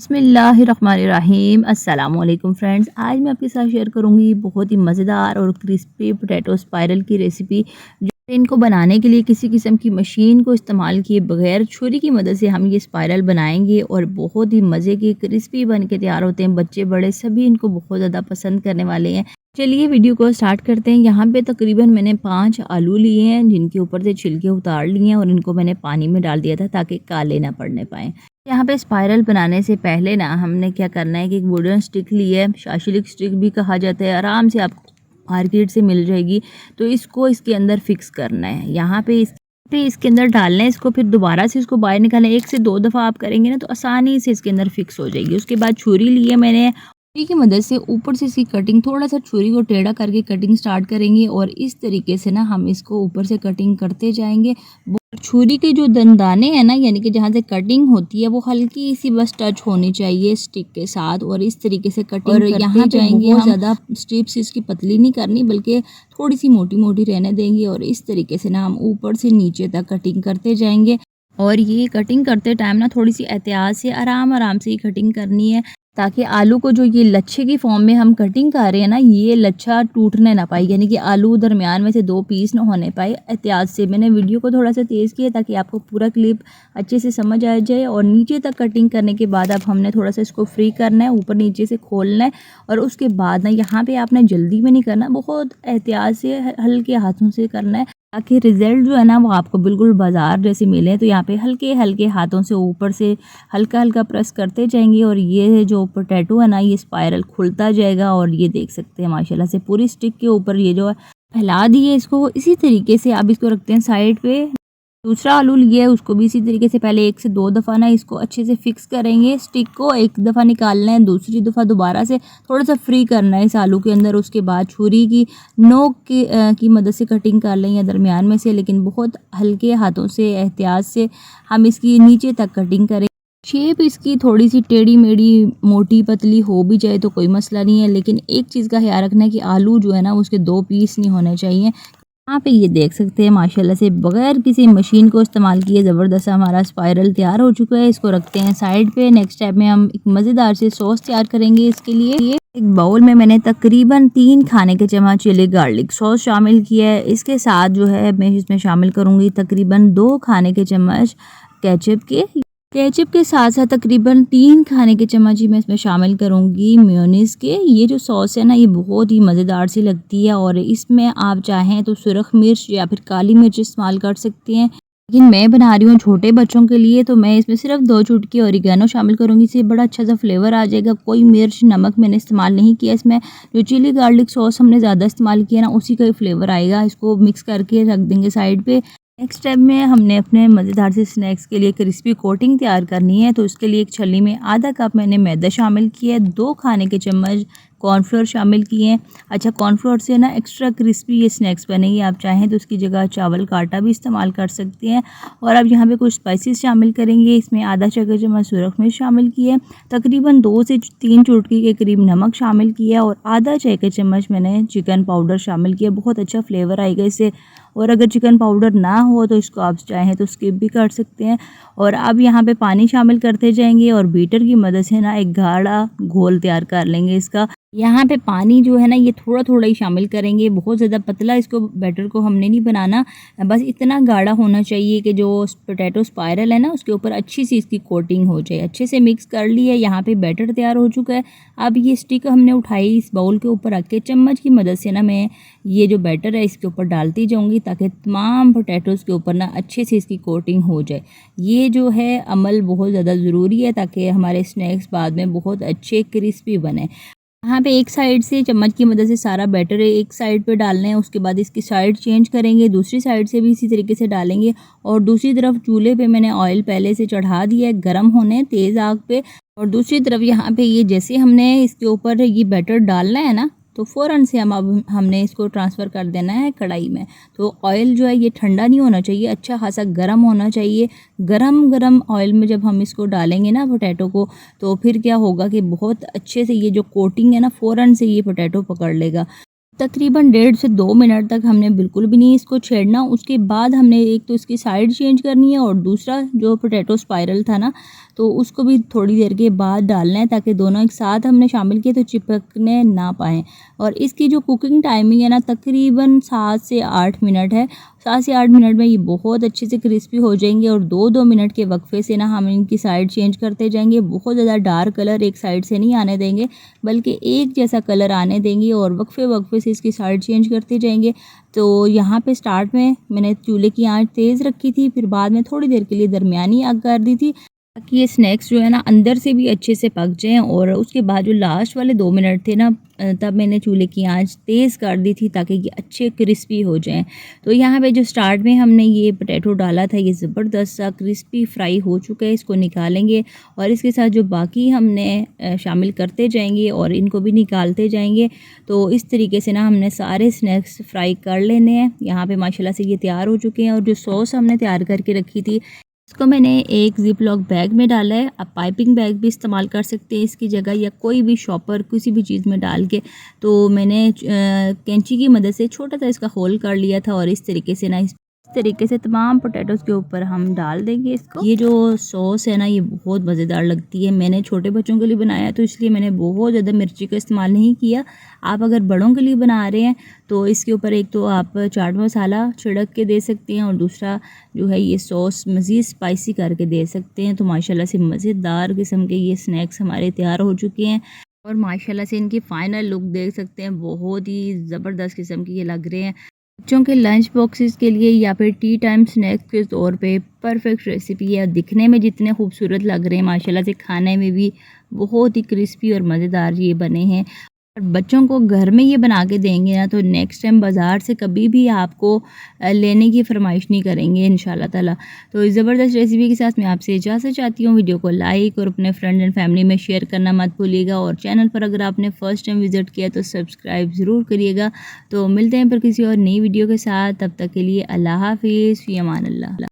बिस्मिल्लाहिर्रहमानिर्रहीम अस्सलाम वालेकुम फ्रेंड्स। आज मैं आपके साथ शेयर करूंगी बहुत ही मज़ेदार और क्रिस्पी पोटैटो स्पाइरल की रेसिपी। जो इनको बनाने के लिए किसी किस्म की मशीन को इस्तेमाल किए बगैर छुरी की मदद से हम ये स्पाइरल बनाएंगे और बहुत ही मज़े के क्रिस्पी बन के तैयार होते हैं। बच्चे बड़े सभी इनको बहुत ज़्यादा पसंद करने वाले हैं। चलिए वीडियो को स्टार्ट करते हैं। यहाँ पे तकरीबन मैंने 5 आलू लिए हैं जिनके ऊपर से छिलके उतार लिए हैं और इनको मैंने पानी में डाल दिया था ताकि काले ना पड़ने पाए। यहाँ पे स्पाइरल बनाने से पहले ना हमने क्या करना है कि एक वुडन स्टिक ली है, शाशिलिक स्टिक भी कहा जाता है, आराम से आपको मार्केट से मिल जाएगी। तो इसको इसके अंदर फिक्स करना है। यहाँ पे इसके अंदर डालना है इसको, फिर दोबारा से इसको बाहर निकालना है। 1 से 2 दफ़ा आप करेंगे ना तो आसानी से इसके अंदर फिक्स हो जाएगी। उसके बाद छुरी ली है मैंने, छुरी की मदद से ऊपर से इसकी कटिंग, थोड़ा सा छुरी को टेढ़ा करके कटिंग स्टार्ट करेंगे और इस तरीके से ना हम इसको ऊपर से कटिंग करते जाएंगे। छुरी के जो दंदाने हैं ना, यानी कि जहाँ से कटिंग होती है वो हल्की सी बस टच होनी चाहिए स्टिक के साथ और इस तरीके से कटिंग और यहाँ जाएंगे। हम ज़्यादा स्ट्रिप्स इसकी पतली नहीं करनी बल्कि थोड़ी सी मोटी मोटी रहने देंगे और इस तरीके से ना हम ऊपर से नीचे तक कटिंग करते जाएंगे। और ये कटिंग करते टाइम ना थोड़ी सी एहतियात से आराम आराम से ही कटिंग करनी है ताकि आलू को जो ये लच्छे की फॉर्म में हम कटिंग कर रहे हैं ना, ये लच्छा टूटने ना पाए, यानी कि आलू दरमियान में से 2 पीस ना होने पाए। एहतियात से मैंने वीडियो को थोड़ा सा तेज़ किया ताकि आपको पूरा क्लिप अच्छे से समझ आ जाए। और नीचे तक कटिंग करने के बाद अब हमने थोड़ा सा इसको फ्री करना है, ऊपर नीचे से खोलना है। और उसके बाद ना यहाँ पर आपने जल्दी में नहीं करना, बहुत एहतियात से हल्के हाथों से करना है ताकि रिज़ल्ट जो है ना वो आपको बिल्कुल बाज़ार जैसे मिले। तो यहाँ पे हल्के हल्के हाथों से ऊपर से हल्का हल्का प्रेस करते जाएंगे और ये जो पोटैटो है ना ये स्पाइरल खुलता जाएगा। और ये देख सकते हैं माशाल्लाह से पूरी स्टिक के ऊपर ये जो है फैला दिए इसको। इसी तरीके से अब इसको रखते हैं साइड पे। दूसरा आलू लिया है उसको भी इसी तरीके से पहले 1 से 2 दफ़ा ना इसको अच्छे से फिक्स करेंगे। स्टिक को एक दफ़ा निकालना है, दूसरी दफ़ा दोबारा से थोड़ा सा फ्री करना है इस आलू के अंदर। उसके बाद छुरी की नोक की मदद से कटिंग कर लें या दरमियान में से, लेकिन बहुत हल्के हाथों से एहतियात से हम इसकी नीचे तक कटिंग करें। शेप इसकी थोड़ी सी टेढ़ी मेढ़ी मोटी पतली हो भी जाए तो कोई मसला नहीं है, लेकिन एक चीज़ का ख्याल रखना है कि आलू जो है ना उसके 2 पीस नहीं होने चाहिए। यहाँ पे ये देख सकते हैं माशाल्लाह से बगैर किसी मशीन को इस्तेमाल किए ज़बरदस्त हमारा स्पाइरल तैयार हो चुका है। इसको रखते हैं साइड पे। नेक्स्ट स्टेप में हम एक मज़ेदार से सॉस तैयार करेंगे। इसके लिए एक बाउल में मैंने तकरीबन 3 खाने के चम्मच चिली गार्लिक सॉस शामिल किया है। इसके साथ जो है मैं इसमें शामिल करूँगी तकरीबन 2 खाने के चम्मच केचप के साथ साथ तकरीबन 3 खाने के चम्मच ही मैं इसमें शामिल करूँगी मेयोनीज़ के। ये जो सॉस है ना ये बहुत ही मज़ेदार सी लगती है और इसमें आप चाहें तो सुरख मिर्च या फिर काली मिर्च इस्तेमाल कर सकते हैं, लेकिन मैं बना रही हूँ छोटे बच्चों के लिए तो मैं इसमें सिर्फ 2 चुटकी ऑरिगेनो शामिल करूँगी। इससे बड़ा अच्छा सा फ्लेवर आ जाएगा। कोई मिर्च नमक मैंने इस्तेमाल नहीं किया इसमें। जो चिली गार्लिक सॉस हमने ज़्यादा इस्तेमाल किया ना उसी का ही फ्लेवर आएगा। इसको मिक्स करके रख देंगे साइड पे। नेक्स्ट स्टेप में हमने अपने मज़ेदार से स्नैक्स के लिए क्रिस्पी कोटिंग तैयार करनी है। तो उसके लिए एक छल्ली में आधा कप मैंने मैदा शामिल किया है, 2 खाने के चम्मच कॉर्नफ्लोर शामिल किए हैं। अच्छा, कॉर्नफ्लोर से ना एक्स्ट्रा क्रिस्पी ये स्नैक्स बनेंगे। आप चाहें तो उसकी जगह चावल का आटा भी इस्तेमाल कर सकते हैं। और अब यहाँ पे कुछ स्पाइसेस शामिल करेंगे। इसमें आधा चाय का चम्मच सुरख मिर्च शामिल किया है, तकरीबन 2 से 3 चुटकी के करीब नमक शामिल किया और आधा चाय का चम्मच मैंने चिकन पाउडर शामिल किया। बहुत अच्छा फ्लेवर आएगा इससे। और अगर चिकन पाउडर ना हो तो इसको आप चाहें तो स्किप भी कर सकते हैं। और अब यहाँ पे पानी शामिल करते जाएंगे और बीटर की मदद से ना एक गाढ़ा घोल तैयार कर लेंगे इसका। यहाँ पे पानी जो है ना ये थोड़ा थोड़ा ही शामिल करेंगे, बहुत ज़्यादा पतला इसको बैटर को हमने नहीं बनाना। बस इतना गाढ़ा होना चाहिए कि जो पोटैटो स्पाइरल है ना उसके ऊपर अच्छी सी इसकी कोटिंग हो जाए। अच्छे से मिक्स कर लिया। यहाँ पे बैटर तैयार हो चुका है। अब ये स्टिक हमने उठाई, इस बाउल के ऊपर रख के चम्मच की मदद से ना मैं ये जो बैटर है इसके ऊपर डालती जाऊँगी ताकि तमाम पोटैटोज़ के ऊपर ना अच्छे से इसकी कोटिंग हो जाए। ये जो है अमल बहुत ज़्यादा ज़रूरी है ताकि हमारे स्नैक्स बाद में बहुत अच्छे क्रिस्पी बने। यहाँ पे एक साइड से चम्मच की मदद से सारा बैटर एक साइड पे डालना है। उसके बाद इसकी साइड चेंज करेंगे, दूसरी साइड से भी इसी तरीके से डालेंगे। और दूसरी तरफ चूल्हे पे मैंने ऑयल पहले से चढ़ा दिया है गर्म होने तेज़ आग पे। और दूसरी तरफ यहाँ पे ये जैसे हमने इसके ऊपर ये बैटर डालना है ना तो फ़ौरन से हमने इसको ट्रांसफ़र कर देना है कढ़ाई में। तो ऑयल जो है ये ठंडा नहीं होना चाहिए, अच्छा खासा गर्म होना चाहिए। गरम गरम ऑयल में जब हम इसको डालेंगे ना पोटैटो को तो फिर क्या होगा कि बहुत अच्छे से ये जो कोटिंग है ना फ़ौरन से ये पोटैटो पकड़ लेगा। तकरीबन 1.5 से 2 मिनट तक हमने बिल्कुल भी नहीं इसको छेड़ना। उसके बाद हमने एक तो इसकी साइड चेंज करनी है और दूसरा जो पोटैटो स्पाइरल था ना, तो उसको भी थोड़ी देर के बाद डालना है ताकि दोनों एक साथ हमने शामिल किए तो चिपकने ना पाएँ। और इसकी जो कुकिंग टाइमिंग है ना, तकरीबन 7 से 8 मिनट है। 7 से 8 मिनट में ये बहुत अच्छे से क्रिस्पी हो जाएंगे और 2-2 मिनट के वक्फे से ना हम इनकी साइड चेंज करते जाएंगे। बहुत ज़्यादा डार्क कलर एक साइड से नहीं आने देंगे, बल्कि एक जैसा कलर आने देंगे और वक्फे से इसकी साइड चेंज करते जाएंगे। तो यहाँ पे स्टार्ट में मैंने चूल्हे की आंच तेज़ रखी थी, फिर बाद में थोड़ी देर के लिए दरमियानी आग कर दी थी ताकि ये स्नैक्स जो है ना अंदर से भी अच्छे से पक जाएँ। और उसके बाद जो लास्ट वाले 2 मिनट थे ना, तब मैंने चूल्हे की आंच तेज़ कर दी थी ताकि ये अच्छे क्रिस्पी हो जाएँ। तो यहाँ पे जो स्टार्ट में हमने ये पोटैटो डाला था, ये ज़बरदस्त सा क्रिस्पी फ्राई हो चुका है। इसको निकालेंगे और इसके साथ जो बाकी हमने शामिल करते जाएंगे और इनको भी निकालते जाएंगे। तो इस तरीके से ना हमने सारे स्नैक्स फ्राई कर लेने हैं। यहाँ पे माशाल्लाह से ये तैयार हो चुके हैं। और जो सॉस हमने तैयार करके रखी थी, इसको मैंने एक ज़िप-लॉक बैग में डाला है। आप पाइपिंग बैग भी इस्तेमाल कर सकते हैं इसकी जगह, या कोई भी शॉपर किसी भी चीज़ में डाल के। तो मैंने कैंची की मदद से छोटा सा इसका होल कर लिया था और इस तरीके से ना इस तरीके से तमाम पोटैटोज़ के ऊपर हम डाल देंगे इसको। ये जो सॉस है ना, ये बहुत मज़ेदार लगती है। मैंने छोटे बच्चों के लिए बनाया तो इसलिए मैंने बहुत ज़्यादा मिर्ची का इस्तेमाल नहीं किया। आप अगर बड़ों के लिए बना रहे हैं तो इसके ऊपर एक तो आप चाट मसाला छिड़क के दे सकते हैं और दूसरा जो है ये सॉस मज़ीद स्पाइसी करके दे सकते हैं। तो माशाल्लाह से मज़ेदार किस्म के ये स्नैक्स हमारे तैयार हो चुके हैं और माशाल्लाह से इनकी फ़ाइनल लुक देख सकते हैं, बहुत ही ज़बरदस्त किस्म के ये लग रहे हैं। बच्चों के लंच बॉक्सेस के लिए या फिर टी टाइम स्नैक्स के तौर पे परफेक्ट रेसिपी है। दिखने में जितने खूबसूरत लग रहे हैं, माशाल्लाह से खाने में भी बहुत ही क्रिस्पी और मज़ेदार ये बने हैं। और बच्चों को घर में ये बना के देंगे ना, तो नेक्स्ट टाइम बाज़ार से कभी भी आपको लेने की फरमाइश नहीं करेंगे इंशाल्लाह ताला। तो इस ज़बरदस्त रेसिपी के साथ मैं आपसे इजाज़त चाहती हूँ। वीडियो को लाइक और अपने फ्रेंड एंड फैमिली में शेयर करना मत भूलिएगा और चैनल पर अगर आपने फ़र्स्ट टाइम विज़िट किया तो सब्सक्राइब ज़रूर करिएगा। तो मिलते हैं फिर किसी और नई वीडियो के साथ, तब तक के लिए अल्लाह हाफ़िज़, फ़ी अमान अल्लाह।